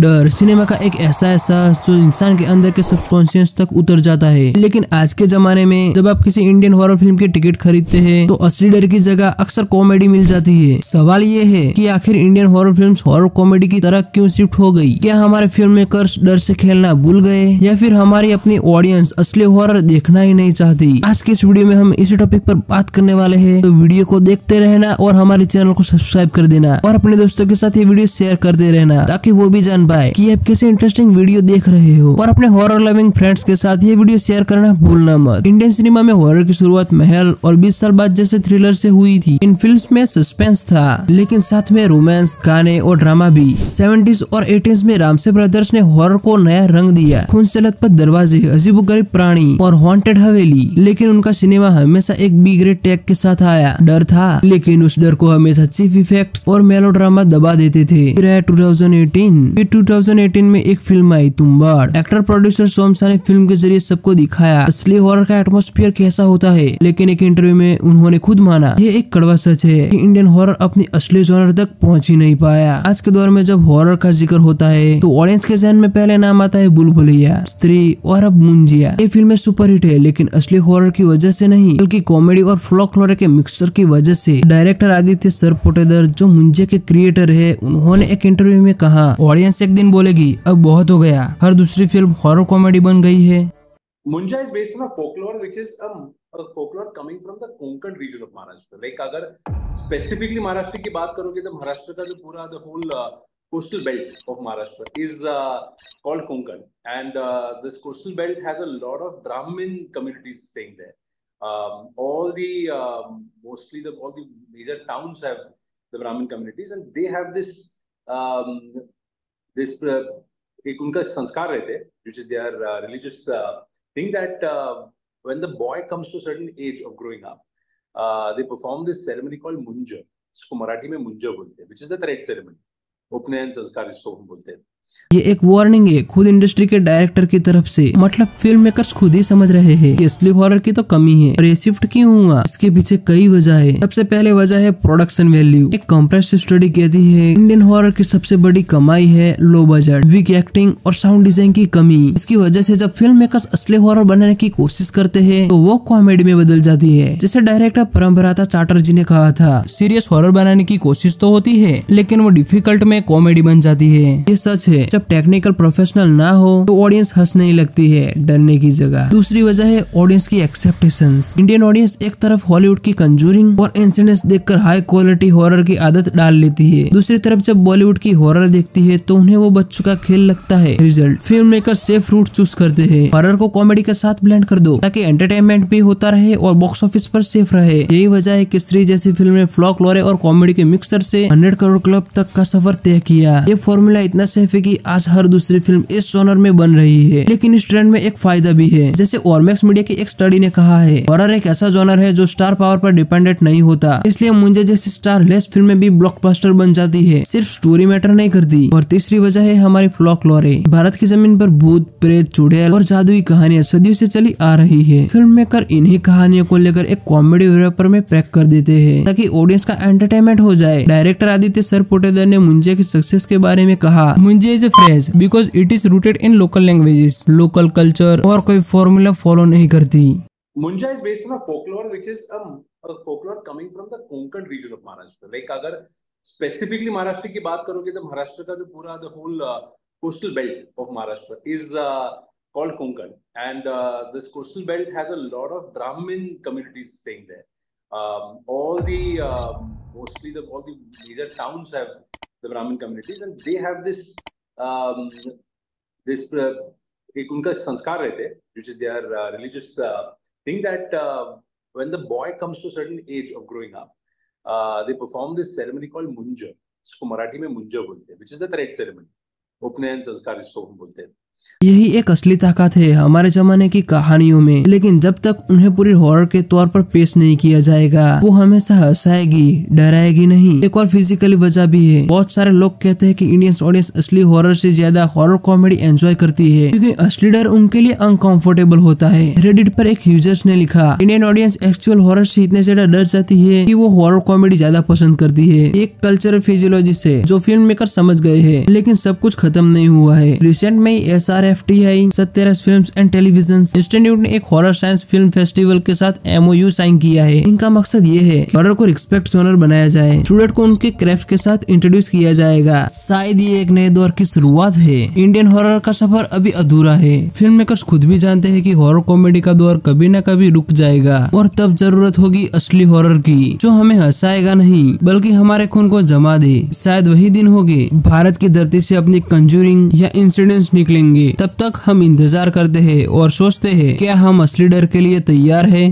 डर सिनेमा का एक ऐसा एहसास जो इंसान के अंदर के सबकॉन्शियस तक उतर जाता है। लेकिन आज के जमाने में जब आप किसी इंडियन हॉरर फिल्म की टिकट खरीदते हैं तो असली डर की जगह अक्सर कॉमेडी मिल जाती है। सवाल ये है कि आखिर Indian horror films horror comedy की तरह क्यों शिफ्ट हो गई? क्या हमारे फिल्म मेकर्स डर से खेलना भूल गए या फिर हमारी अपनी ऑडियंस असली हॉरर देखना ही नहीं चाहती? आज के इस वीडियो में हम इसी टॉपिक पर बात करने वाले हैं, तो वीडियो को देखते रहना और हमारे चैनल को सब्सक्राइब कर देना और अपने दोस्तों के साथ ये वीडियो शेयर करते रहना ताकि वो भी जान पाए कि आप कैसे इंटरेस्टिंग वीडियो देख रहे हो। और अपने हॉरर लविंग फ्रेंड्स के साथ ये वीडियो शेयर करना भूलना मत। इंडियन सिनेमा में हॉरर की शुरुआत महल और 20 साल बाद जैसे थ्रिलर से हुई थी। इन फिल्म्स में सस्पेंस था लेकिन साथ में रोमांस, गाने और ड्रामा भी। 70s और 80s में रामसे ब्रदर्स ने हॉरर को नया रंग दिया। खून से लथपथ दरवाजे, अजीबोगरीब प्राणी और हॉन्टेड हवेली। लेकिन उनका सिनेमा हमेशा एक बी ग्रेड टैग के साथ आया। डर था लेकिन उस डर को हमेशा चीफ इफेक्ट्स और मेलोड्रामा दबा देते थे। फिर 2018 में एक फिल्म आई तुम्बाड़। एक्टर प्रोड्यूसर सोमसा ने फिल्म के जरिए सबको दिखाया असली हॉरर का एटमॉस्फेयर कैसा होता है। लेकिन एक इंटरव्यू में उन्होंने खुद माना ये एक कड़वा सच है कि इंडियन हॉरर अपनी असली जॉनर तक पहुंच ही नहीं पाया। आज के दौर में जब हॉरर का जिक्र होता है तो ऑडियंस के जहन में पहले नाम आता है बुलबुलैया, स्त्री और अब मुंजिया। ये फिल्में सुपरहिट है लेकिन असली हॉरर की वजह से नहीं बल्कि कॉमेडी और फोल्कलोर के मिक्सचर की वजह से। डायरेक्टर आदित्य सरपोटेदर जो मुंजिया के क्रिएटर है, उन्होंने एक इंटरव्यू में कहा ऑडियंस एक दिन बोलेगी अब बहुत हो गया, हर दूसरी फिल्म हॉरर कॉमेडी बन गई है। Munja is based on a folklore which is a folklore coming from the Konkan region of Maharashtra. Like अगर specifically महाराष्ट्र की बात करोगे तो महाराष्ट्र का जो पूरा the whole coastal belt of Maharashtra is called Konkan, and this coastal belt has a lot of Brahmin communities staying there. All the mostly all the major towns have the Brahmin communities, and they have this एक उनका संस्कार रहते हैं which is their religious thing that when the boy comes to a certain age of growing up, they perform this ceremony called Munja. इसको मराठी में मुंजा बोलते हैं, which is the thread ceremony. उपनयन संस्कार इसको हम बोलते हैं। ये एक वार्निंग है खुद इंडस्ट्री के डायरेक्टर की तरफ से। मतलब फिल्म मेकर्स खुद ही समझ रहे हैं कि असली हॉरर की तो कमी है और ये शिफ्ट क्यों हुआ। इसके पीछे कई वजह है। सबसे पहले वजह है प्रोडक्शन वैल्यू। एक कॉम्प्रेसिव स्टडी कहती है इंडियन हॉरर की सबसे बड़ी कमाई है लो बजट, वीक एक्टिंग और साउंड डिजाइन की कमी। इसकी वजह से जब फिल्म मेकर्स असली हॉरर बनाने की कोशिश करते हैं तो वो कॉमेडी में बदल जाती है। जैसे डायरेक्टर परम्पराता चैटर्जी ने कहा था, सीरियस हॉरर बनाने की कोशिश तो होती है लेकिन वो डिफिकल्ट में कॉमेडी बन जाती है। ये सच है। जब टेक्निकल प्रोफेशनल ना हो तो ऑडियंस हंसने लगती है डरने की जगह। दूसरी वजह है ऑडियंस की एक्सेप्टेशंस। इंडियन ऑडियंस एक तरफ हॉलीवुड की कंजूरिंग और इंसिडेंट्स देखकर हाई क्वालिटी हॉरर की आदत डाल लेती है, दूसरी तरफ जब बॉलीवुड की हॉरर देखती है तो उन्हें वो बच्चों का खेल लगता है। Result film maker safe route choose करते हैं। हॉरर को कॉमेडी के साथ ब्लेंड कर दो ताकि एंटरटेनमेंट भी होता रहे और बॉक्स ऑफिस पर सेफ रहे। यही वजह है कि स्त्री जैसी फिल्म ने फोल्कलोर और कॉमेडी के मिक्सर से 100 करोड़ क्लब तक का सफर तय किया। ये फॉर्मूला इतना सेफ है कि आज हर दूसरी फिल्म इस जॉनर में बन रही है। लेकिन इस ट्रेंड में एक फायदा भी है। जैसे ऑरमैक्स मीडिया की एक स्टडी ने कहा है हॉरर एक ऐसा जॉनर है जो स्टार पावर पर डिपेंडेंट नहीं होता, इसलिए मुंजे जैसी स्टार लेस फिल्में भी ब्लॉकबस्टर बन जाती है, सिर्फ स्टोरी मैटर नहीं करती। और तीसरी वजह है हमारी फोल्कलोर। भारत की जमीन पर भूत, प्रेत, चुड़ैल और जादुई कहानियां सदियों से चली आ रही है। फिल्म मेकर इन्हीं कहानियों को लेकर एक कॉमेडी रैपर में पैक कर देते हैं ताकि ऑडियंस का एंटरटेनमेंट हो जाए। डायरेक्टर आदित्य सरपोटेदर ने मुंजे की सक्सेस के बारे में कहा, Munjya is a fresh because it is rooted in local languages, local culture और कोई फॉर्मूला फॉलो नहीं करती। Munja is based on a folklore which is a folklore coming from the Konkan region of Maharashtra. Like अगर specifically Maharashtra की बात करोगे तो महाराष्ट्र का जो पूरा the whole coastal belt of Maharashtra is called Konkan, and this coastal belt has a lot of Brahmin communities staying there. All the mostly all the major towns have the Brahmin communities, and they have this एक उनका संस्कार रहते हैं which is their religious thing that when the boy comes to a certain age of growing up, they perform this ceremony called Munja. इसको मराठी में मुंजा बोलते हैं, which is the thread ceremony. उपनयन संस्कार इसको हम बोलते हैं। यही एक असली ताकत है हमारे जमाने की कहानियों में। लेकिन जब तक उन्हें पूरी हॉरर के तौर पर पेश नहीं किया जाएगा, वो हमेशा हंसाएगी, डराएगी नहीं। एक और फिजिकली वजह भी है। बहुत सारे लोग कहते हैं कि इंडियन ऑडियंस असली हॉरर से ज्यादा हॉरर कॉमेडी एंजॉय करती है, क्योंकि असली डर उनके लिए अनकंफर्टेबल होता है। रेडिट पर एक यूजर्स ने लिखा, इंडियन ऑडियंस एक्चुअल हॉरर से इतने ज्यादा डर जाती है कि वो हॉरर कॉमेडी ज्यादा पसंद करती है। एक कल्चरल फिजियोलॉजी से जो फिल्म मेकर समझ गए हैं। लेकिन सब कुछ खत्म नहीं हुआ है। रिसेंट में SRFTI सत्यरस फिल्म्स एंड टेलीविजन इंस्टीट्यूट ने एक हॉरर साइंस फिल्म फेस्टिवल के साथ MOU साइन किया है। इनका मकसद ये है कि हॉरर को रिस्पेक्ट जॉनर बनाया जाए, स्टूडेंट को उनके क्राफ्ट के साथ इंट्रोड्यूस किया जाएगा। शायद ये एक नए दौर की शुरुआत है। इंडियन हॉरर का सफर अभी अधूरा है। फिल्म मेकर्स खुद भी जानते हैं कि हॉरर कॉमेडी का दौर कभी न कभी रुक जाएगा और तब जरूरत होगी असली हॉरर की, जो हमें हंसाएगा नहीं बल्कि हमारे खून को जमा दे। शायद वही दिन होंगे भारत की धरती से अपनी कंजूरिंग या इंसिडेंट्स निकलेंगे। तब तक हम इंतजार करते हैं और सोचते हैं क्या हम असली डर के लिए तैयार है।